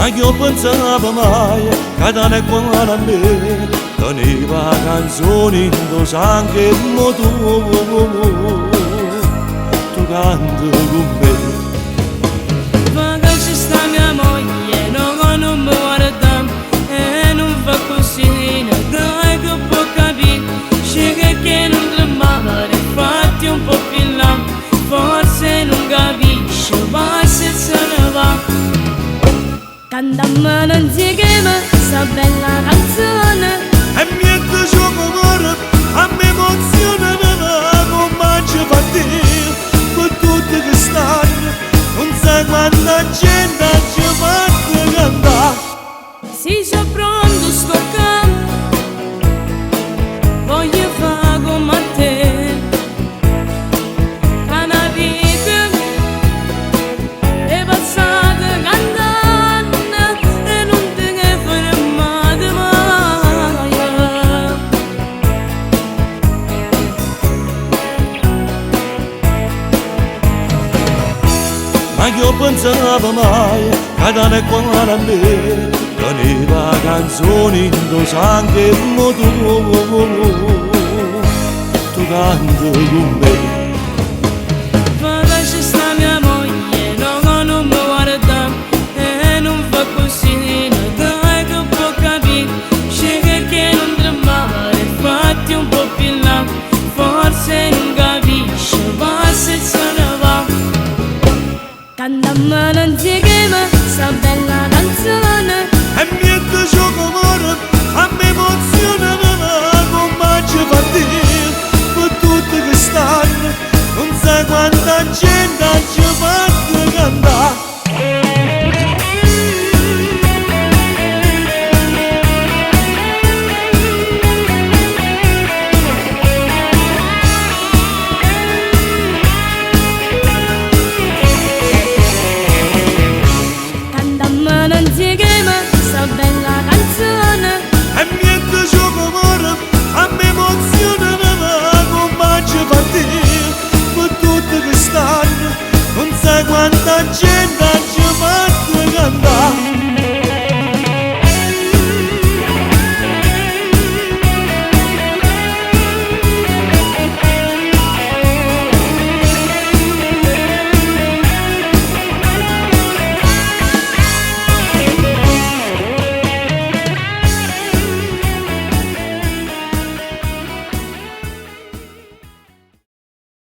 ma io pensavo mai che da ne qua a me teneva canzoni in tuo sangue mo tu canti con me. Ma che ci sta mia moglie, non mi guarda e non fa così, dai che può capire, sceglie che non tremava, fatti un po' più là, forse non capisce, ma se se ne va. Cantammo insieme sta bella canzone E mi è piaciuto cuore, a me emoziona come ci fa dire, per tutte che stanno, non sai quanta gente ci fa cantare. si c'è pronto sto canto, voglio fare come te, una vita è passata cantando e non te ne fermate mai. Ma io pensavo mai che da ne qua a me teneva canzoni in tuo sangue mo tu canti con me.